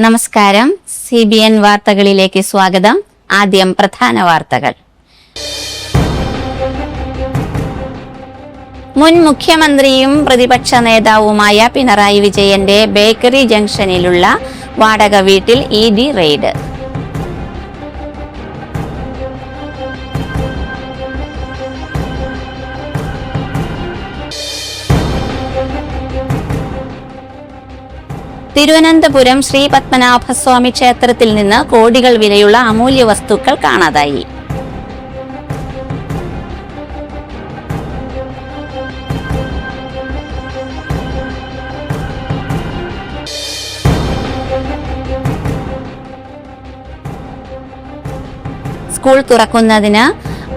നമസ്കാരം. CBN വാർത്തകളിലേക്ക് സ്വാഗതം. ആദ്യം പ്രധാന വാർത്തകൾ. മുൻ മുഖ്യമന്ത്രിയും പ്രതിപക്ഷ നേതാവുമായ പിണറായി വിജയന്റെ ബേക്കറി ജംഗ്ഷനിലുള്ള വാടക വീട്ടിൽ ED റെയ്ഡ്. തിരുവനന്തപുരം ശ്രീ പത്മനാഭസ്വാമി ക്ഷേത്രത്തിൽ നിന്ന് കോടികൾ വിലയുള്ള അമൂല്യ വസ്തുക്കൾ കാണാതായി. സ്കൂൾ തുറക്കുന്നതിന്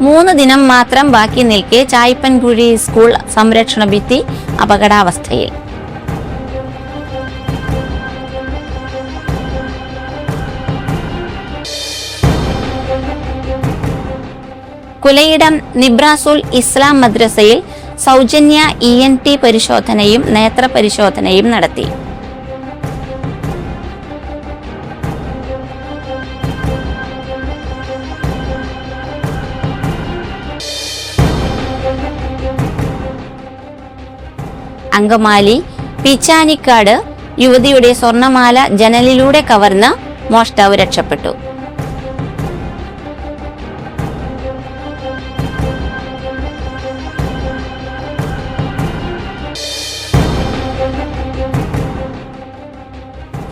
3 ദിനം മാത്രം ബാക്കി നിൽക്കെ ചായ്പൻകുഴി സ്കൂൾ സംരക്ഷണ ഭിത്തി അപകടാവസ്ഥയിൽ. കുലയിടം നിബ്രാസുൽ ഇസ്ലാം മദ്രസയിൽ സൗജന്യ ENT പരിശോധനയും നേത്ര പരിശോധനയും നടത്തി. അങ്കമാലി പീച്ചാനിക്കാട് യുവതിയുടെ സ്വർണമാല ജനലിലൂടെ കവർന്ന് മോഷ്ടാവ് രക്ഷപ്പെട്ടു.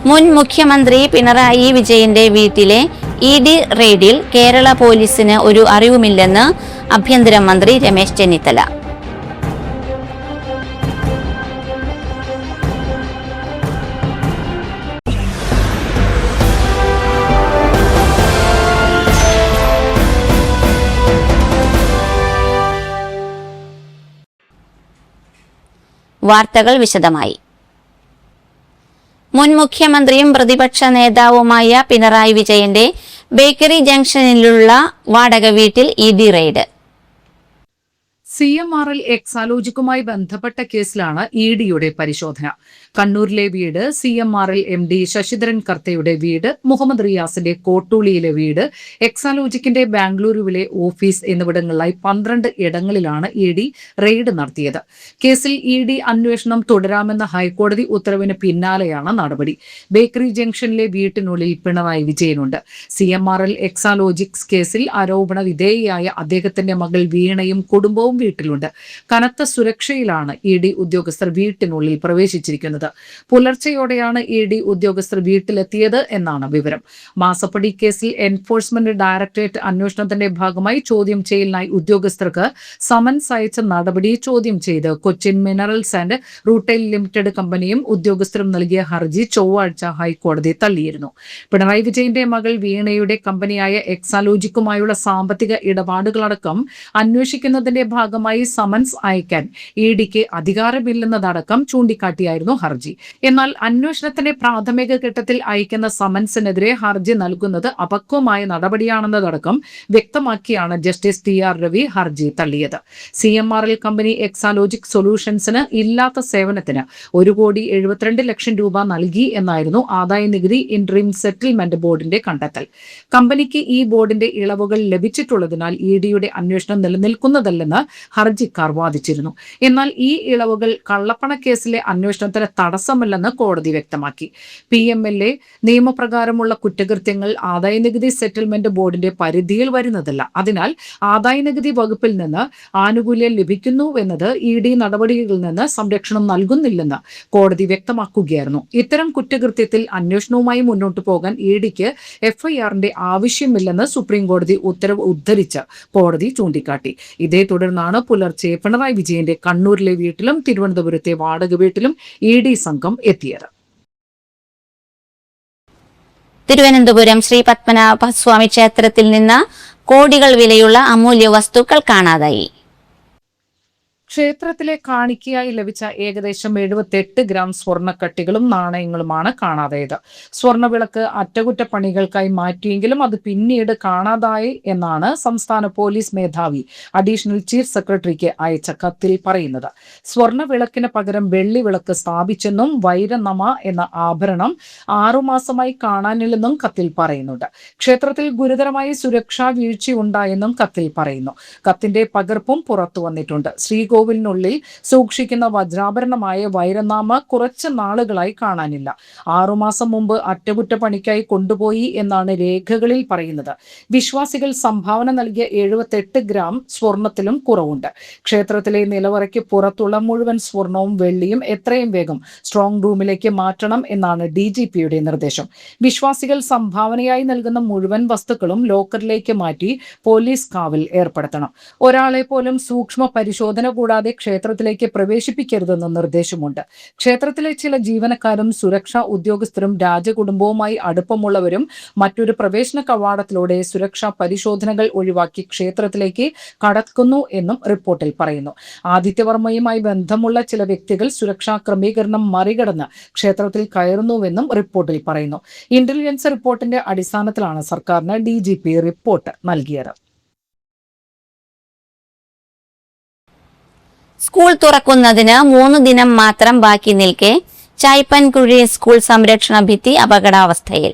മുൻ മുഖ്യമന്ത്രി പിണറായി വിജയന്റെ വീട്ടിലെ ED റെയ്ഡിൽ കേരള പോലീസിന് ഒരു അറിവുമില്ലെന്ന് ആഭ്യന്തരമന്ത്രി രമേശ് ചെന്നിത്തല. വാർത്തകൾ വിശദമായി. മുൻ മുഖ്യമന്ത്രിയും പ്രതിപക്ഷ നേതാവുമായ പിണറായി വിജയന്റെ ബേക്കറി ജംഗ്ഷനിലുള്ള വാടക വീട്ടിൽ ED റെയ്ഡ്. CMRL എക്സാലോജിക്കുമായി ബന്ധപ്പെട്ട കേസിലാണ് EDയുടെ പരിശോധന. കണ്ണൂരിലെ വീട്, CMRL MD ശശിധരൻ കർത്തയുടെ വീട്, മുഹമ്മദ് റിയാസിന്റെ കോട്ടൂളിയിലെ വീട്, എക്സാലോജിക്കിന്റെ ബാംഗ്ലൂരുവിലെ ഓഫീസ് എന്നിവിടങ്ങളിലായി 12 ഇടങ്ങളിലാണ് ED റെയ്ഡ് നടത്തിയത്. കേസിൽ ED അന്വേഷണം തുടരാമെന്ന ഹൈക്കോടതി ഉത്തരവിന് പിന്നാലെയാണ് നടപടി. ബേക്കറി ജംഗ്ഷനിലെ വീട്ടിനുള്ളിൽ പിണറായി വിജയനുണ്ട്. CMRL എക്സാലോജിക്സ് കേസിൽ ആരോപണ വിധേയയായ അദ്ദേഹത്തിന്റെ മകൾ വീണയും കുടുംബവും വീട്ടിലുണ്ട്. കനത്ത സുരക്ഷയിലാണ് ED ഉദ്യോഗസ്ഥർ വീട്ടിനുള്ളിൽ പ്രവേശിച്ചിരിക്കുന്നത്. പുലർച്ചെയോടെയാണ് ED ഉദ്യോഗസ്ഥർ വീട്ടിലെത്തിയത് എന്നാണ് വിവരം. മാസപ്പടി കേസിൽ എൻഫോഴ്സ്മെന്റ് ഡയറക്ടറേറ്റ് അന്വേഷണത്തിന്റെ ഭാഗമായി ചോദ്യം ചെയ്യലിനായി ഉദ്യോഗസ്ഥർക്ക് സമൻസ് അയച്ച നടപടി ചോദ്യം ചെയ്ത് Cochin minerals and rutile limited കമ്പനിയും ഉദ്യോഗസ്ഥരും നൽകിയ ഹർജി ചൊവ്വാഴ്ച ഹൈക്കോടതി തള്ളിയിരുന്നു. പിണറായി വിജയന്റെ മകൾ വീണയുടെ കമ്പനിയായ എക്സാലോജിക്കുമായുള്ള സാമ്പത്തിക ഇടപാടുകളടക്കം അന്വേഷിക്കുന്നതിന്റെ ഭാഗമായി സമൻസ് അയക്കാൻ EDക്ക് അധികാരമില്ലെന്നതടക്കം ചൂണ്ടിക്കാട്ടിയായിരുന്നു ഹർജി. എന്നാൽ അന്വേഷണത്തിന്റെ പ്രാഥമിക ഘട്ടത്തിൽ അയക്കുന്ന സമൻസിനെതിരെ ഹർജി നൽകുന്നത് അപക്വമായ നടപടിയാണെന്നതടക്കം വ്യക്തമാക്കിയാണ് ജസ്റ്റിസ് TR രവി ഹർജി തള്ളിയത്. CMRL കമ്പനി എക്സാലോജിക് സൊല്യൂഷൻസിന് ഇല്ലാത്ത സേവനത്തിന് 1,72,00,000 രൂപ നൽകി എന്നായിരുന്നു ആദായ നികുതി ഇന്ററിം സെറ്റിൽമെന്റ് ബോർഡിന്റെ കണ്ടെത്തൽ. കമ്പനിക്ക് ഈ ബോർഡിന്റെ ഇളവുകൾ ലഭിച്ചിട്ടുള്ളതിനാൽ EDയുടെ അന്വേഷണം നിലനിൽക്കുന്നതല്ലെന്ന് ഹർജിക്കാർ വാദിച്ചിരുന്നു. എന്നാൽ ഈ ഇളവുകൾ കള്ളപ്പണക്കേസിലെ അന്വേഷണത്തിന് തടസ്സമല്ലെന്ന് കോടതി വ്യക്തമാക്കി. PMLA നിയമപ്രകാരമുള്ള കുറ്റകൃത്യങ്ങൾ ആദായനികുതി സെറ്റിൽമെന്റ് ബോർഡിന്റെ പരിധിയിൽ വരുന്നതല്ല. അതിനാൽ ആദായനികുതി വകുപ്പിൽ നിന്ന് ആനുകൂല്യം ലഭിക്കുന്നുവെന്നത് ED നടപടികളിൽ നിന്ന് സംരക്ഷണം നൽകുന്നില്ലെന്ന് കോടതി വ്യക്തമാക്കുകയായിരുന്നു. ഇത്തരം കുറ്റകൃത്യത്തിൽ അന്വേഷണവുമായി മുന്നോട്ടു പോകാൻ EDക്ക് FIRന്റെ ആവശ്യമില്ലെന്ന് സുപ്രീം കോടതി ഉത്തരവ് ഉദ്ധരിച്ച് കോടതി ചൂണ്ടിക്കാട്ടി. ഇതേ തുടർന്നാണ് പുലർച്ചെ പിണറായി വിജയന്റെ കണ്ണൂരിലെ വീട്ടിലും തിരുവനന്തപുരത്തെ വാടക വീട്ടിലും ED സംഘം എത്തിയത്. തിരുവനന്തപുരം ശ്രീ പത്മനാഭസ്വാമി ക്ഷേത്രത്തിൽ നിന്ന് കോടികൾ വിലയുള്ള അമൂല്യ വസ്തുക്കൾ കാണാതായി. ക്ഷേത്രത്തിലെ കാണിക്കയായി ലഭിച്ച ഏകദേശം 78 ഗ്രാം സ്വർണ്ണക്കട്ടികളും നാണയങ്ങളുമാണ് കാണാതായത്. സ്വർണ്ണവിളക്ക് അറ്റകുറ്റപ്പണികൾക്കായി മാറ്റിയെങ്കിലും അത് പിന്നീട് കാണാതായി എന്നാണ് സംസ്ഥാന പോലീസ് മേധാവി അഡീഷണൽ ചീഫ് സെക്രട്ടറിക്ക് അയച്ച കത്തിൽ പറയുന്നത്. സ്വർണ്ണവിളക്കിന് പകരം വെള്ളി വിളക്ക് സ്ഥാപിച്ചെന്നും വൈരനമ എന്ന ആഭരണം 6 മാസമായി കാണാനില്ലെന്നും കത്തിൽ പറയുന്നുണ്ട്. ക്ഷേത്രത്തിൽ ഗുരുതരമായ സുരക്ഷാ വീഴ്ചയുണ്ടായെന്നും കത്തിൽ പറയുന്നു. കത്തിന്റെ പകർപ്പും പുറത്തു വന്നിട്ടുണ്ട്. ശ്രീകോവിലിനുള്ളിൽ സൂക്ഷിക്കുന്ന വജ്രാഭരണമായ വൈരനാമ കുറച്ച് നാളുകളായി കാണാനില്ല. 6 മാസം മുമ്പ് അറ്റകുറ്റപ്പണിക്കായി കൊണ്ടുപോയി എന്നാണ് രേഖകളിൽ പറയുന്നത്. വിശ്വാസികൾ സംഭാവന നൽകിയ 78 ഗ്രാം സ്വർണത്തിലും കുറവുണ്ട്. ക്ഷേത്രത്തിലെ നിലവറയ്ക്ക് പുറത്തുള്ള മുഴുവൻ സ്വർണവും വെള്ളിയും എത്രയും വേഗം സ്ട്രോങ് റൂമിലേക്ക് മാറ്റണം എന്നാണ് DGPയുടെ നിർദ്ദേശം. വിശ്വാസികൾ സംഭാവനയായി നൽകുന്ന മുഴുവൻ വസ്തുക്കളും ലോക്കറിലേക്ക് മാറ്റി പോലീസ് കാവൽ ഏർപ്പെടുത്തണം. ഒരാളെ പോലും സൂക്ഷ്മ പരിശോധന കൂടാതെ ക്ഷേത്രത്തിലേക്ക് പ്രവേശിപ്പിക്കരുതെന്ന് നിർദ്ദേശമുണ്ട്. ക്ഷേത്രത്തിലെ ചില ജീവനക്കാരും സുരക്ഷാ ഉദ്യോഗസ്ഥരും രാജകുടുംബവുമായി അടുപ്പമുള്ളവരും മറ്റൊരു പ്രവേശന കവാടത്തിലൂടെ സുരക്ഷാ പരിശോധനകൾ ഒഴിവാക്കി ക്ഷേത്രത്തിലേക്ക് കടക്കുന്നു എന്നും റിപ്പോർട്ടിൽ പറയുന്നു. ആദിത്യവർമ്മയുമായി ബന്ധമുള്ള ചില വ്യക്തികൾ സുരക്ഷാ ക്രമീകരണം മറികടന്ന് ക്ഷേത്രത്തിൽ കയറുന്നുവെന്നും റിപ്പോർട്ടിൽ പറയുന്നു. ഇന്റലിജൻസ് റിപ്പോർട്ടിന്റെ അടിസ്ഥാനത്തിലാണ് സർക്കാരിന് DGP റിപ്പോർട്ട് നൽകിയത്. സ്കൂൾ തുറക്കുന്നതിന് 3 ദിനം മാത്രം ബാക്കി നിൽക്കെ ചായ്പൻകുഴി സ്കൂൾ സംരക്ഷണ ഭിത്തി അപകടാവസ്ഥയിൽ.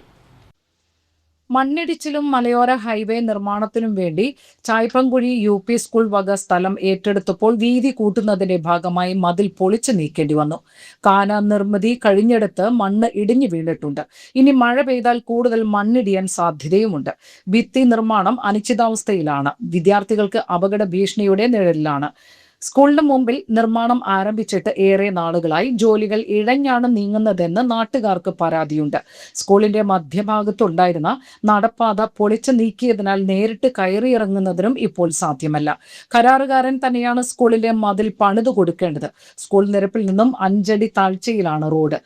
മണ്ണിടിച്ചിലും മലയോര ഹൈവേ നിർമ്മാണത്തിനും വേണ്ടി ചായ്പൻകുഴി UP സ്കൂൾ വക സ്ഥലം ഏറ്റെടുത്തപ്പോൾ വീതി കൂട്ടുന്നതിന്റെ ഭാഗമായി മതിൽ പൊളിച്ചു നീക്കേണ്ടി വന്നു. കാന നിർമ്മിതി കഴിഞ്ഞെടുത്ത് മണ്ണ് ഇടിഞ്ഞു വീണിട്ടുണ്ട്. ഇനി മഴ പെയ്താൽ കൂടുതൽ മണ്ണിടിയാൻ സാധ്യതയുമുണ്ട്. ഭിത്തി നിർമ്മാണം അനിശ്ചിതാവസ്ഥയിലാണ്. വിദ്യാർത്ഥികൾക്ക് അപകട ഭീഷണിയുടെ നിഴലിലാണ്. സ്കൂളിന് മുമ്പിൽ നിർമ്മാണം ആരംഭിച്ചിട്ട് ഏറെ നാളുകളായി. ജോലികൾ ഇഴഞ്ഞാണ് നീങ്ങുന്നതെന്ന് നാട്ടുകാർക്ക് പരാതിയുണ്ട്. സ്കൂളിന്റെ മധ്യഭാഗത്തുണ്ടായിരുന്ന നടപ്പാത പൊളിച്ചു നീക്കിയതിനാൽ നേരിട്ട് കയറിയിറങ്ങുന്നതിനും ഇപ്പോൾ സാധ്യമല്ല. കരാറുകാരൻ തന്നെയാണ് സ്കൂളിന്റെ മതിൽ പണിതു കൊടുക്കേണ്ടത്. സ്കൂൾ നിരപ്പിൽ നിന്നും 5 അടി താഴ്ചയിലാണ് റോഡ്.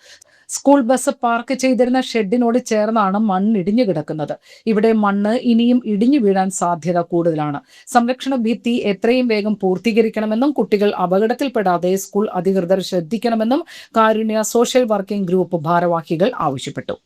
സ്കൂൾ ബസ് പാർക്ക് ചെയ്തിരുന്ന ഷെഡിനോട് ചേർന്നാണ് മണ്ണിടിഞ്ഞു കിടക്കുന്നത്. ഇവിടെ മണ്ണ് ഇനിയും ഇടിഞ്ഞു വീഴാൻ സാധ്യത കൂടുതലാണ്. സംരക്ഷണ ഭിത്തി എത്രയും വേഗം പൂർത്തീകരിക്കണമെന്നും കുട്ടികൾ അപകടത്തിൽപ്പെടാതെ സ്കൂൾ അധികൃതർ ശ്രദ്ധിക്കണമെന്നും കാരുണ്യ സോഷ്യൽ വർക്കിംഗ് ഗ്രൂപ്പ് ഭാരവാഹികൾ ആവശ്യപ്പെട്ടു.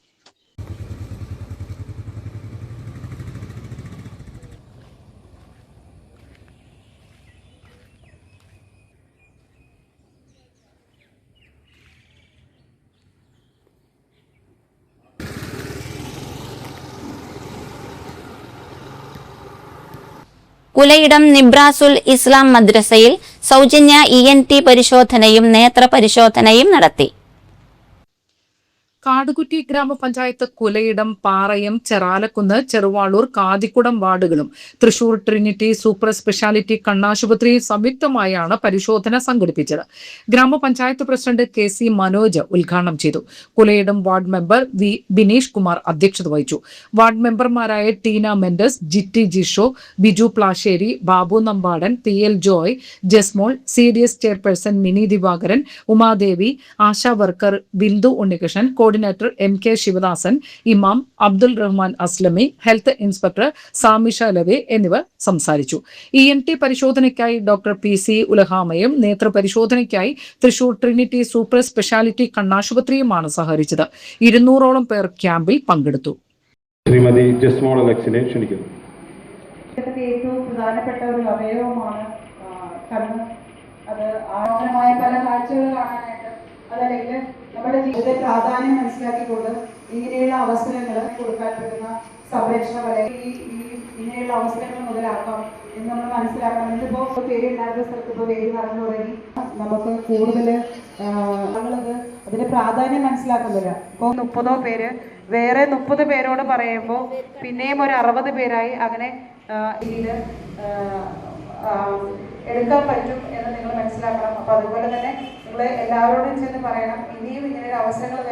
കുലയിടം നിബ്രാസുൽ ഇസ്ലാം മദ്രസയിൽ സൗജന്യ ENT പരിശോധനയും നേത്ര പരിശോധനയും നടത്തി. കാടുകുറ്റി ഗ്രാമപഞ്ചായത്ത് കുലയിടം, പാറയം, ചെറാലക്കുന്ന്, ചെറുവാളൂർ, കാതിക്കുടം വാർഡുകളും തൃശൂർ ട്രിനിറ്റി സൂപ്പർ സ്പെഷ്യാലിറ്റി കണ്ണാശുപത്രി സംയുക്തമായാണ് പരിശോധന സംഘടിപ്പിച്ചത്. ഗ്രാമപഞ്ചായത്ത് പ്രസിഡന്റ് KC മനോജ് ഉദ്ഘാടനം ചെയ്തു. Kulayidam ward member V Bineesh Kumar അധ്യക്ഷത വഹിച്ചു. വാർഡ് മെമ്പർമാരായ Teena Mendes, Jitty Jisho, Biju Plassery, Babu Nambadan, PL Joy, Jasmol, CDS chairperson Mini Divakaran, Umadevi, ASHA worker Bindu Unnikrishnan, coordinator MK Sivadasan, ഇമാം അബ്ദുൽ റഹ്മാൻ അസ്ലമി, ഹെൽത്ത് ഇൻസ്പെക്ടർ സാമിഷ ലവെ എന്നിവർ സംസാരിച്ചു. ENT പരിശോധനയ്ക്കായി ഡോക്ടർ PC ഉലഹാമയും നേത്രപരിശോധനയ്ക്കായി തൃശൂർ ട്രിനിറ്റി സൂപ്പർ സ്പെഷ്യാലിറ്റി കണ്ണാശുപത്രിയുമാണ് സഹകരിച്ചത്. 200ഓളം പേർ ക്യാമ്പിൽ പങ്കെടുത്തു. ശ്രീമതി ജസ്മോൾ അലക്സിനെ ക്ഷണിക്കുന്നു. ഏറ്റവും പ്രധാനപ്പെട്ട ഒരു അവയവമാണ് കണ്ണ്. അത് ആഴമായ പല കാഴ്ചകൾ കാണാനായിട്ട് അതല്ലെങ്കിൽ നമ്മുടെ ജീവിതത്തെ പ്രാധാന്യം മനസ്സിലാക്കിക്കൊണ്ട് ഇങ്ങനെയുള്ള അവസരങ്ങൾ കൊടുക്കാൻ പറ്റുന്ന സംരക്ഷണം അല്ലെങ്കിൽ ഇങ്ങനെയുള്ള അവസരങ്ങൾ മുതലാക്കാം എന്ന് നമ്മൾ മനസ്സിലാക്കണം. ഇന്നിപ്പോൾ പേരുണ്ടായിരുന്ന സ്ഥലത്ത് ഇപ്പോൾ പേര് നടന്നു തുടങ്ങി നമുക്ക് കൂടുതൽ നമ്മളത് അതിന്റെ പ്രാധാന്യം മനസ്സിലാക്കുന്നില്ല. ഇപ്പോൾ 30 പേര് വേറെ 30 പേരോട് പറയുമ്പോൾ പിന്നെയും ഒരു 60 പേരായി അങ്ങനെ ഇതിൽ എടുക്കാൻ പറ്റും എന്ന് നിങ്ങൾ മനസ്സിലാക്കണം. അപ്പോൾ അതുപോലെ തന്നെ നിങ്ങൾ എല്ലാവരോടും ചെന്ന് പറയണം, ഇനിയും ഇങ്ങനെ അവസരങ്ങൾ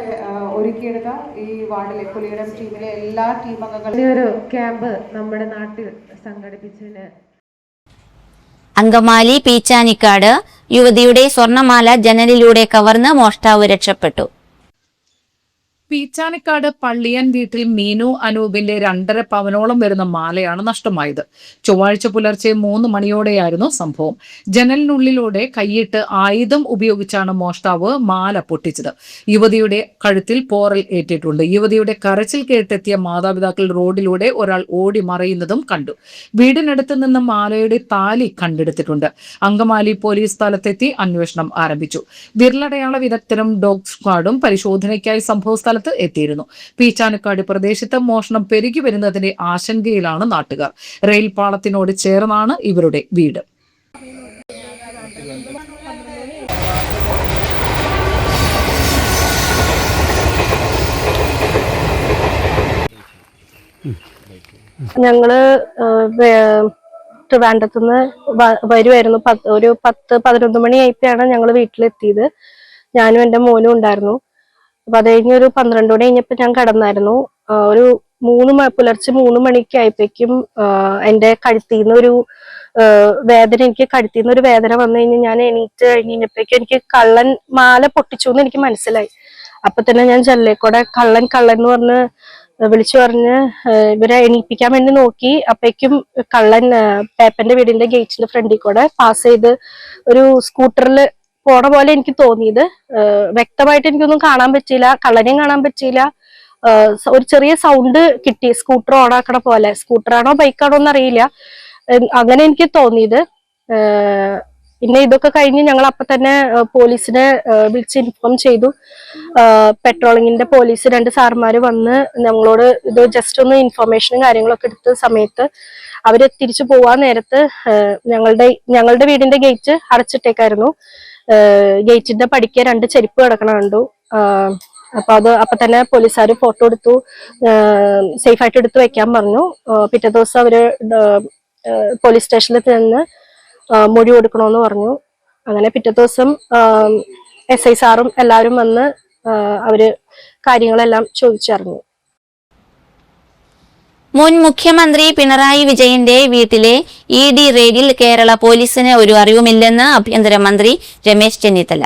ഒരുക്കിയെടുത്ത ഈ വാർഡിലെ കുലയിടം ടീമിലെ എല്ലാ ടീം അംഗങ്ങളും ഒരു ക്യാമ്പ് നമ്മുടെ നാട്ടിൽ സംഘടിപ്പിച്ചതിന്. അങ്കമാലി പീച്ചാനിക്കാട് യുവതിയുടെ സ്വർണമാല ജനലിലൂടെ കവർന്ന് മോഷ്ടാവ് രക്ഷപ്പെട്ടു. പീച്ചാനിക്കാട് പള്ളിയൻ വീട്ടിൽ മീനു അനൂപിന്റെ 2.5 പവനോളം വരുന്ന മാലയാണ് നഷ്ടമായത്. ചൊവ്വാഴ്ച പുലർച്ചെ 3 മണിയോടെയായിരുന്നു സംഭവം. ജനലിനുള്ളിലൂടെ കൈയിട്ട് ആയുധം ഉപയോഗിച്ചാണ് മോഷ്ടാവ് മാല പൊട്ടിച്ചത്. യുവതിയുടെ കഴുത്തിൽ പോറൽ ഏറ്റിട്ടുണ്ട്. യുവതിയുടെ കരച്ചിൽ കേട്ടെത്തിയ മാതാപിതാക്കൾ റോഡിലൂടെ ഒരാൾ ഓടി മറയുന്നതും കണ്ടു. വീടിനടുത്ത് നിന്ന് മാലയുടെ താലി കണ്ടെടുത്തിട്ടുണ്ട്. അങ്കമാലി പോലീസ് സ്ഥലത്തെത്തി അന്വേഷണം ആരംഭിച്ചു. വിരലടയാള വിദഗ്ധരും ഡോഗ് സ്ക്വാഡും പരിശോധനയ്ക്കായി സംഭവ എത്തിയിരുന്നു. പീച്ചാനിക്കാട് പ്രദേശത്ത് മോഷണം പെരുകി വരുന്നതിന്റെ ആശങ്കയിലാണ് നാട്ടുകാർ. റെയിൽ പാളത്തിനോട് ചേർന്നാണ് ഇവരുടെ വീട്. ഞങ്ങള് ട്രിവാൻഡ്രത്തുനിന്ന് വരുമായിരുന്നു. ഒരു 10-11 മണിയായപ്പോഴാണ് ഞങ്ങൾ വീട്ടിലെത്തിയത്. ഞാനും എൻ്റെ മോനും ഉണ്ടായിരുന്നു. അപ്പൊ അത് കഴിഞ്ഞ് ഒരു 12 മണി കഴിഞ്ഞപ്പോൾ ഞാൻ കിടന്നായിരുന്നു. ഒരു പുലർച്ചെ 3 മണിക്ക് ആയപ്പോഴേക്കും എൻ്റെ കഴുത്തിന്ന് ഒരു വേദന, എനിക്ക് കഴുത്തിന്ന് ഒരു വേദന വന്നു കഴിഞ്ഞ് ഞാൻ എണീറ്റ് കഴിഞ്ഞപ്പോഴേക്കും എനിക്ക് കള്ളൻ മാല പൊട്ടിച്ചു എന്ന് എനിക്ക് മനസ്സിലായി. അപ്പൊ തന്നെ ഞാൻ ജനലേക്കൂടെ കള്ളൻ എന്ന് പറഞ്ഞ് വിളിച്ചു പറഞ്ഞ് ഇവരെ എണീപ്പിക്കാൻ വേണ്ടി നോക്കി. അപ്പോഴേക്കും കള്ളൻ പേപ്പന്റെ വീടിന്റെ ഗേറ്റിന്റെ ഫ്രണ്ടിൽ കൂടെ പാസ് ചെയ്ത് ഒരു സ്കൂട്ടറിൽ പോണ പോലെ എനിക്ക് തോന്നിയത്. വ്യക്തമായിട്ട് എനിക്കൊന്നും കാണാൻ പറ്റിയില്ല, കള്ളനെയും കാണാൻ പറ്റിയില്ല. ഒരു ചെറിയ സൗണ്ട് കിട്ടി, സ്കൂട്ടർ ഓൺ ആക്കണ പോലെ. സ്കൂട്ടറാണോ ബൈക്കാണോ എന്നറിയില്ല, അങ്ങനെ എനിക്ക് തോന്നിയത്. പിന്നെ ഇതൊക്കെ കഴിഞ്ഞ് ഞങ്ങൾ അപ്പൊ തന്നെ പോലീസിനെ വിളിച്ച് ഇൻഫോം ചെയ്തു. പെട്രോളിങ്ങിന്റെ പോലീസ് 2 സാർമാര് വന്ന് ഞങ്ങളോട് ഇത് ജസ്റ്റ് ഒന്ന് ഇൻഫർമേഷനും കാര്യങ്ങളൊക്കെ എടുത്ത സമയത്ത് അവര് തിരിച്ചു പോവാൻ നേരത്ത് ഞങ്ങളുടെ വീടിന്റെ ഗേറ്റ് അടച്ചിട്ടേക്കായിരുന്നു. ഗേറ്റിന്റെ പടിക്ക് 2 ചെരുപ്പ് കിടക്കണ കണ്ടു. അപ്പൊ തന്നെ പോലീസുകാർ ഫോട്ടോ എടുത്തു, സേഫ് ആയിട്ട് എടുത്തു വെക്കാൻ പറഞ്ഞു. പിറ്റേ ദിവസം അവര് പോലീസ് സ്റ്റേഷനിൽ ചെന്ന് മൊഴി കൊടുക്കണമെന്ന് പറഞ്ഞു. അങ്ങനെ പിറ്റേ ദിവസം SI സാറും എല്ലാവരും വന്ന് അവര് കാര്യങ്ങളെല്ലാം ചോദിച്ചറിഞ്ഞു. മുൻ മുഖ്യമന്ത്രി പിണറായി വിജയന്റെ വീട്ടിലെ ED റെയ്ഡിൽ കേരള പോലീസിന് ഒരു അറിവുമില്ലെന്ന് ആഭ്യന്തരമന്ത്രി രമേശ് ചെന്നിത്തല.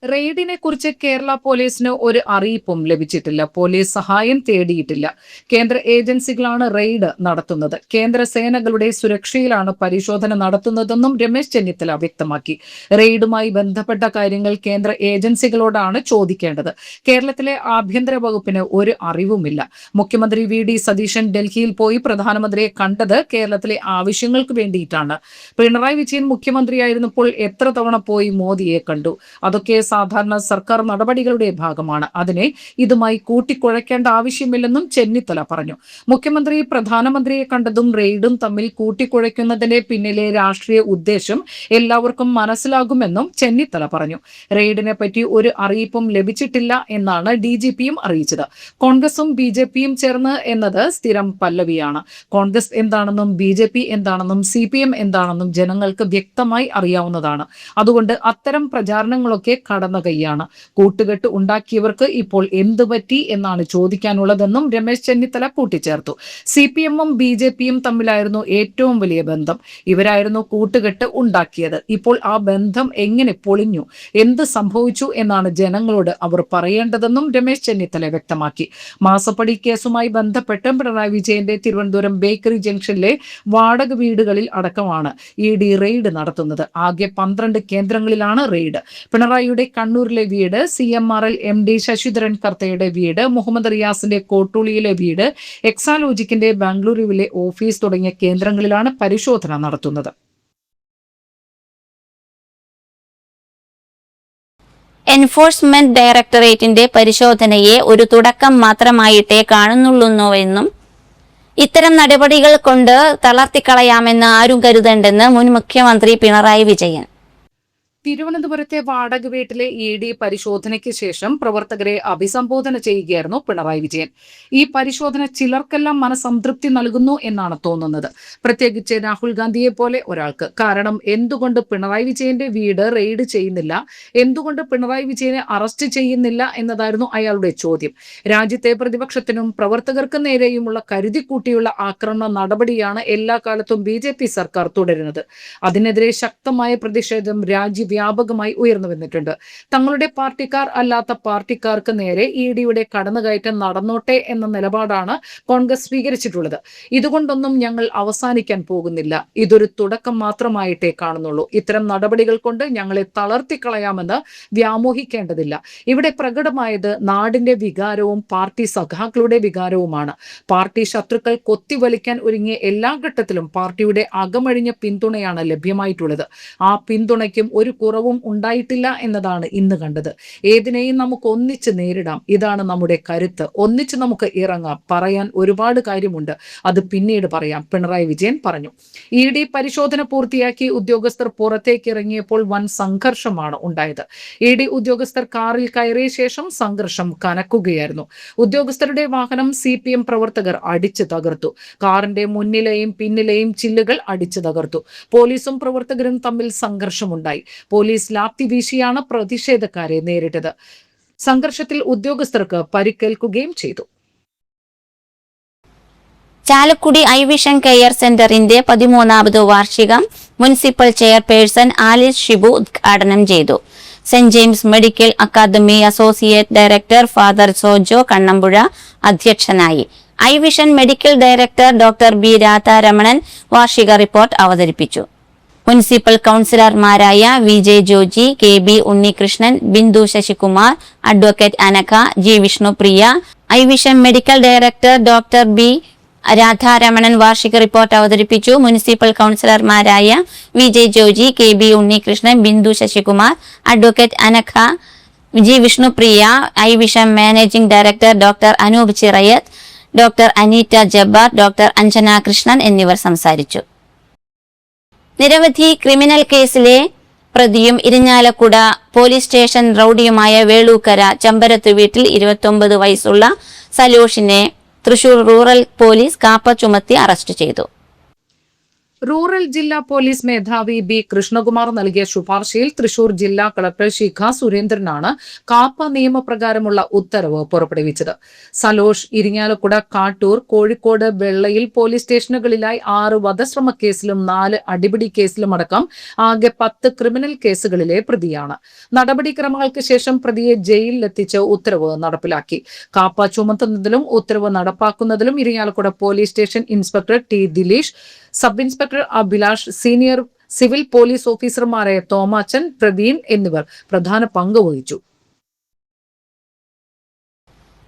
റെയ്ഡിനെ കുറിച്ച് കേരള പോലീസിന് ഒരു അറിയിപ്പും ലഭിച്ചിട്ടില്ല. പോലീസ് സഹായം തേടിയിട്ടില്ല. കേന്ദ്ര ഏജൻസികളാണ് റെയ്ഡ് നടത്തുന്നത്. കേന്ദ്ര സേനകളുടെ സുരക്ഷയിലാണ് പരിശോധന നടത്തുന്നതെന്നും രമേശ് ചെന്നിത്തല വ്യക്തമാക്കി. റെയ്ഡുമായി ബന്ധപ്പെട്ട കാര്യങ്ങൾ കേന്ദ്ര ഏജൻസികളോടാണ് ചോദിക്കേണ്ടത്. കേരളത്തിലെ ആഭ്യന്തര വകുപ്പിന് ഒരു അറിവുമില്ല. മുഖ്യമന്ത്രി VD സതീശൻ ഡൽഹിയിൽ പോയി പ്രധാനമന്ത്രിയെ കണ്ടത് കേരളത്തിലെ ആവശ്യങ്ങൾക്ക് വേണ്ടിയിട്ടാണ്. പിണറായി വിജയൻ മുഖ്യമന്ത്രിയായിരുന്നപ്പോൾ എത്ര തവണ പോയി മോദിയെ കണ്ടു? അതൊക്കെ സാധാരണ സർക്കാർ നടപടികളുടെ ഭാഗമാണ്. അതിനെ ഇതുമായി കൂട്ടിക്കുഴയ്ക്കേണ്ട ആവശ്യമില്ലെന്നും ചെന്നിത്തല പറഞ്ഞു. മുഖ്യമന്ത്രി പ്രധാനമന്ത്രിയെ കണ്ടതും റെയ്ഡും തമ്മിൽ കൂട്ടിക്കുഴയ്ക്കുന്നതിന്റെ പിന്നിലെ രാഷ്ട്രീയ ഉദ്ദേശം എല്ലാവർക്കും മനസ്സിലാകുമെന്നും ചെന്നിത്തല പറഞ്ഞു. റെയ്ഡിനെ പറ്റി ഒരു അറിയിപ്പും ലഭിച്ചിട്ടില്ല എന്നാണ് DGPയും അറിയിച്ചത്. കോൺഗ്രസും BJPയും ചേർന്ന് എന്നത് സ്ഥിരം പല്ലവിയാണ്. കോൺഗ്രസ് എന്താണെന്നും BJP എന്താണെന്നും CPM എന്താണെന്നും ജനങ്ങൾക്ക് വ്യക്തമായി അറിയാവുന്നതാണ്. അതുകൊണ്ട് അത്തരം പ്രചാരണങ്ങളൊക്കെ കടന്ന കൈയാണ്. കൂട്ടുകെട്ട് ഉണ്ടാക്കിയവർക്ക് ഇപ്പോൾ എന്തു പറ്റി എന്നാണ് ചോദിക്കാനുള്ളതെന്നും രമേശ് ചെന്നിത്തല കൂട്ടിച്ചേർത്തു. CPMഉം BJPയും തമ്മിലായിരുന്നു ഏറ്റവും വലിയ ബന്ധം. ഇവരായിരുന്നു കൂട്ടുകെട്ട് ഉണ്ടാക്കിയത്. ഇപ്പോൾ ആ ബന്ധം എങ്ങനെ പൊളിഞ്ഞു, എന്ത് സംഭവിച്ചു എന്നാണ് ജനങ്ങളോട് അവർ പറയേണ്ടതെന്നും രമേശ് ചെന്നിത്തല വ്യക്തമാക്കി. മാസപ്പടി കേസുമായി ബന്ധപ്പെട്ട് പിണറായി വിജയന്റെ തിരുവനന്തപുരം ബേക്കറി ജംഗ്ഷനിലെ വാടക വീടുകളിൽ അടക്കമാണ് ED റെയ്ഡ് നടത്തുന്നത്. ആകെ 12 കേന്ദ്രങ്ങളിലാണ് റെയ്ഡ്. പിണറായിയുടെ കണ്ണൂരിലെ വീട്, CMRL MD ശശിധരൻ കർത്തയുടെ വീട്, മുഹമ്മദ് റിയാസിന്റെ കോട്ടൂളിയിലെ വീട്, എക്സാലോജിക്കിന്റെ ബാംഗ്ലൂരുവിലെ ഓഫീസ് തുടങ്ങിയ കേന്ദ്രങ്ങളിലാണ് പരിശോധന നടത്തുന്നത്. എൻഫോഴ്സ്മെന്റ് ഡയറക്ടറേറ്റിന്റെ പരിശോധനയെ ഒരു തുടക്കം മാത്രമായിട്ടേ കാണുന്നുള്ളൂവെന്നും ഇത്തരം നടപടികൾ കൊണ്ട് തളർത്തിക്കളയാമെന്ന് ആരും കരുതണ്ടെന്ന് മുൻ മുഖ്യമന്ത്രി പിണറായി വിജയൻ. തിരുവനന്തപുരത്തെ വാടക വീട്ടിലെ ED പരിശോധനയ്ക്ക് ശേഷം പ്രവർത്തകരെ അഭിസംബോധന ചെയ്യുകയായിരുന്നു പിണറായി വിജയൻ. ഈ പരിശോധന ചിലർക്കെല്ലാം മനസംതൃപ്തി നൽകുന്നു എന്നാണ് തോന്നുന്നത്, പ്രത്യേകിച്ച് രാഹുൽ ഗാന്ധിയെ പോലെ ഒരാൾക്ക്. കാരണം എന്തുകൊണ്ട് പിണറായി വിജയന്റെ വീട് റെയ്ഡ് ചെയ്യുന്നില്ല, എന്തുകൊണ്ട് പിണറായി വിജയനെ അറസ്റ്റ് ചെയ്യുന്നില്ല എന്നതായിരുന്നു അയാളുടെ ചോദ്യം. രാജ്യത്തെ പ്രതിപക്ഷത്തിനും പ്രവർത്തകർക്ക് നേരെയുമുള്ള കരുതിക്കൂട്ടിയുള്ള ആക്രമണ നടപടിയാണ് എല്ലാ കാലത്തും BJP സർക്കാർ തുടരുന്നത്. അതിനെതിരെ ശക്തമായ പ്രതിഷേധം രാജ്യവ്യാപകമായി വ്യാപകമായി ഉയർന്നു വന്നിട്ടുണ്ട്. തങ്ങളുടെ പാർട്ടിക്കാർ അല്ലാത്ത പാർട്ടിക്കാർക്ക് നേരെ ഇഡിയുടെ കടന്നുകയറ്റം നടന്നോട്ടെ എന്ന നിലപാടാണ് കോൺഗ്രസ് സ്വീകരിച്ചിട്ടുള്ളത്. ഇതുകൊണ്ടൊന്നും ഞങ്ങൾ അവസാനിക്കാൻ പോകുന്നില്ല. ഇതൊരു തുടക്കം മാത്രമായിട്ടേ കാണുന്നുള്ളൂ. ഇത്തരം നടപടികൾ കൊണ്ട് ഞങ്ങളെ തളർത്തിക്കളയാമെന്ന് വ്യാമോഹിക്കേണ്ടതില്ല. ഇവിടെ പ്രകടമായത് നാടിന്റെ വികാരവും പാർട്ടി സഖാക്കളുടെ വികാരവുമാണ്. പാർട്ടി ശത്രുക്കൾ കൊത്തിവലിക്കാൻ ഒരുങ്ങിയ എല്ലാ ഘട്ടത്തിലും പാർട്ടിയുടെ അകമഴിഞ്ഞ പിന്തുണയാണ് ലഭ്യമായിട്ടുള്ളത്. ആ പിന്തുണയ്ക്കും ഒരു കുറവും ഉണ്ടായിട്ടില്ല എന്നതാണ് ഇന്ന് കണ്ടത്. ഏതിനെയും നമുക്ക് ഒന്നിച്ച് നേരിടാം. ഇതാണ് നമ്മുടെ കരുത്ത്. ഒന്നിച്ച് നമുക്ക് ഇറങ്ങാം. പറയാൻ ഒരുപാട് കാര്യമുണ്ട്. അത് പിന്നീട് പറയാം, പിണറായി വിജയൻ പറഞ്ഞു. ഇഡി പരിശോധന പൂർത്തിയാക്കി ഉദ്യോഗസ്ഥർ പുറത്തേക്ക് ഇറങ്ങിയപ്പോൾ വൻ സംഘർഷമാണ് ഉണ്ടായത്. ഇഡി ഉദ്യോഗസ്ഥർ കാറിൽ കയറിയ ശേഷം സംഘർഷം കനക്കുകയായിരുന്നു. ഉദ്യോഗസ്ഥരുടെ വാഹനം CPM പ്രവർത്തകർ അടിച്ചു തകർത്തു. കാറിന്റെ മുന്നിലെയും പിന്നിലെയും ചില്ലുകൾ അടിച്ചു തകർത്തു. പോലീസും പ്രവർത്തകരും തമ്മിൽ സംഘർഷമുണ്ടായി. പോലീസ് ലാത്തി വീശിയാണ് പ്രതിഷേധക്കാരെ നേരിട്ടത്. സംഘർഷത്തിൽ ഉദ്യോഗസ്ഥർക്ക് പരിക്കേൽക്കുകയും ചെയ്തു. ചാലക്കുടി ഐവിഷൻ കെയർ സെന്ററിന്റെ 13ാമത് വാർഷികം മുനിസിപ്പൽ ചെയർപേഴ്സൺ ആലിസ് ഷിബു ഉദ്ഘാടനം ചെയ്തു. Saint James medical academy associate director father Sojo Kannampuzha അധ്യക്ഷനായി. IVision medical director doctor B Radharamanan വാർഷിക റിപ്പോർട്ട് അവതരിപ്പിച്ചു. മുനിസിപ്പൽ കൌൺസിലർമാരായ VJ Joji, KB Unnikrishnan, Bindu Sasikumar, advocate Anagha, G Vishnupriya, iVision medical director doctor B Radharamanan വാർഷിക റിപ്പോർട്ട് അവതരിപ്പിച്ചു. മുനിസിപ്പൽ കൌൺസിലർമാരായ VJ Joji, KB Unnikrishnan, Bindu Sasikumar, advocate Anagha, G Vishnupriya, iVision managing director doctor Anoop Chirayath, doctor Aneeta Jabbar, doctor Anjana Krishnan എന്നിവർ സംസാരിച്ചു. നിരവധി ക്രിമിനൽ കേസിലെ പ്രതിയും ഇരിഞ്ഞാലക്കുട പോലീസ് സ്റ്റേഷൻ റൌഡിയുമായ വേളൂക്കര ചമ്പരത്ത് വീട്ടിൽ 29 വയസ്സുള്ള സലോഷിനെ തൃശൂർ റൂറൽ പോലീസ് കാപ്പ ചുമത്തി അറസ്റ്റ് ചെയ്തു. റൂറൽ ജില്ലാ പോലീസ് മേധാവി B കൃഷ്ണകുമാർ നൽകിയ ശുപാർശയിൽ തൃശൂർ ജില്ലാ കളക്ടർ ശിഖ സുരേന്ദ്രനാണ് കാപ്പ നിയമപ്രകാരമുള്ള ഉത്തരവ് പുറപ്പെടുവിച്ചത്. സലോഷ് ഇരിങ്ങാലക്കുട, കാട്ടൂർ, കോഴിക്കോട്, വെള്ളയിൽ പോലീസ് സ്റ്റേഷനുകളിലായി 6 വധശ്രമ കേസിലും 4 അടിപിടി കേസിലുമടക്കം ആകെ 10 ക്രിമിനൽ കേസുകളിലെ പ്രതിയാണ്. നടപടിക്രമങ്ങൾക്ക് ശേഷം പ്രതിയെ ജയിലിലെത്തിച്ച് ഉത്തരവ് നടപ്പിലാക്കി. കാപ്പ ചുമത്തുന്നതിലും ഉത്തരവ് നടപ്പാക്കുന്നതിലും Irinjalakuda police station inspector T Dileesh, sub inspector Abhilash, senior civil police ഓഫീസർമാരായ തോമാച്ചൻ, പ്രവീൺ എന്നിവർ പ്രധാന പങ്ക് വഹിച്ചു.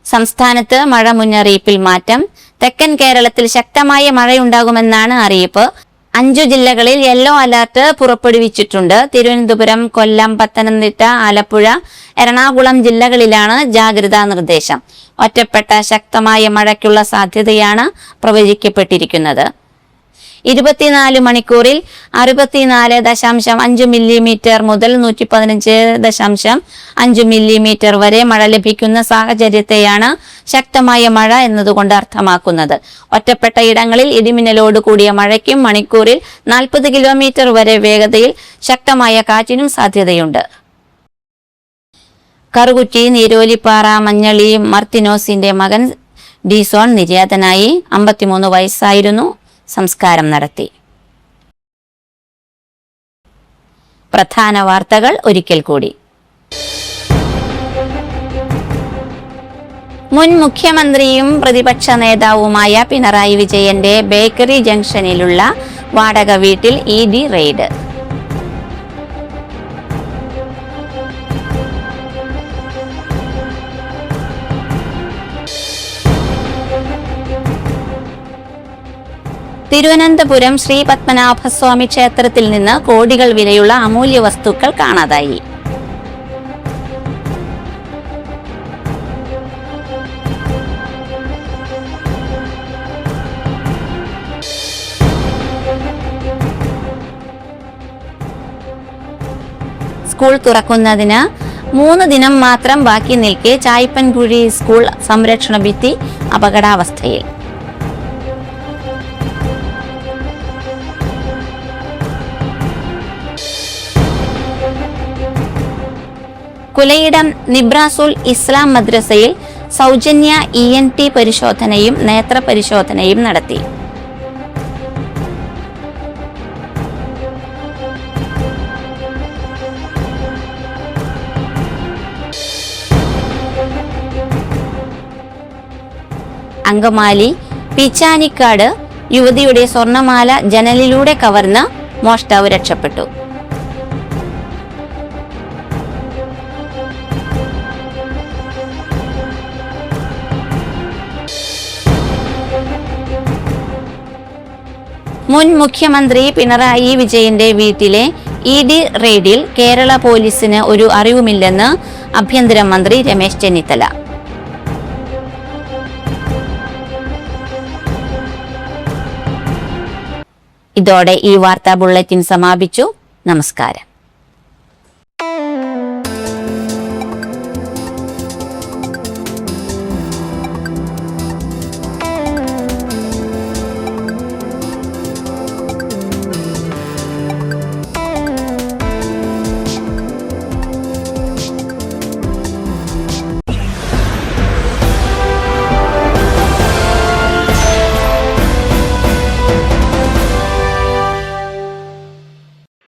സംസ്ഥാനത്ത് മഴ മുന്നറിയിപ്പിൽ മാറ്റം. തെക്കൻ കേരളത്തിൽ ശക്തമായ മഴയുണ്ടാകുമെന്നാണ് അറിയിപ്പ്. 5 ജില്ലകളിൽ യെല്ലോ അലർട്ട് പുറപ്പെടുവിച്ചിട്ടുണ്ട്. തിരുവനന്തപുരം, കൊല്ലം, പത്തനംതിട്ട, ആലപ്പുഴ, എറണാകുളം ജില്ലകളിലാണ് ജാഗ്രതാ നിർദ്ദേശം. ഒറ്റപ്പെട്ട ശക്തമായ മഴയ്ക്കുള്ള സാധ്യതയാണ് പ്രവചിക്കപ്പെട്ടിരിക്കുന്നത്. 24 മണിക്കൂറിൽ 64.5 മില്ലിമീറ്റർ മുതൽ 115.5 മില്ലിമീറ്റർ വരെ മഴ ലഭിക്കുന്ന സാഹചര്യത്തെയാണ് ശക്തമായ മഴ എന്നതുകൊണ്ട് അർത്ഥമാക്കുന്നത്. ഒറ്റപ്പെട്ട ഇടങ്ങളിൽ ഇടിമിന്നലോട് കൂടിയ മഴയ്ക്കും മണിക്കൂറിൽ 40 കിലോമീറ്റർ വരെ വേഗതയിൽ ശക്തമായ കാറ്റിനും സാധ്യതയുണ്ട്. കറുകുറ്റി, നീരോലിപ്പാറ, മഞ്ഞളി മർത്തിനോസിന്റെ മകൻ ഡിസോൺ നിര്യാതനായി. 53 വയസ്സായിരുന്നു. സംസ്കാരം നടത്തി. പ്രധാന വാർത്തകൾ ഒരിക്കൽ കൂടി. മുൻ മുഖ്യമന്ത്രിയും പ്രതിപക്ഷ നേതാവുമായ പിണറായി വിജയന്റെ ബേക്കറി ജംഗ്ഷനിലുള്ള വാടക വീട്ടിൽ ED റെയ്ഡ്. തിരുവനന്തപുരം ശ്രീ പത്മനാഭസ്വാമി ക്ഷേത്രത്തിൽ നിന്ന് കോടികൾ വിലയുള്ള അമൂല്യ വസ്തുക്കൾ കാണാതായി. സ്കൂൾ തുറക്കുന്നതിന് 3 ദിനം മാത്രം ബാക്കി നിൽക്കെ ചായ്പൻകുഴി സ്കൂൾ സംരക്ഷണ ഭിത്തി അപകടാവസ്ഥയിൽ. കുലയിടം നിബ്രാസുൽ ഇസ്ലാം മദ്രസയിൽ സൗജന്യ ENT പരിശോധനയും നേത്ര പരിശോധനയും നടത്തി. അങ്കമാലി പിച്ചാനിക്കാട് യുവതിയുടെ സ്വർണമാല ജനലിലൂടെ കവർന്ന് മോഷ്ടാവ് രക്ഷപ്പെട്ടു. മുൻ മുഖ്യമന്ത്രി പിണറായി വിജയന്റെ വീട്ടിലെ ED റെയ്ഡിൽ കേരള പോലീസിന് ഒരു അറിവുമില്ലെന്ന് ആഭ്യന്തരമന്ത്രി രമേശ് ചെന്നിത്തല. ഇതോടെ ഈ വാർത്താ ബുള്ളറ്റിൻ സമാപിച്ചു. നമസ്കാരം.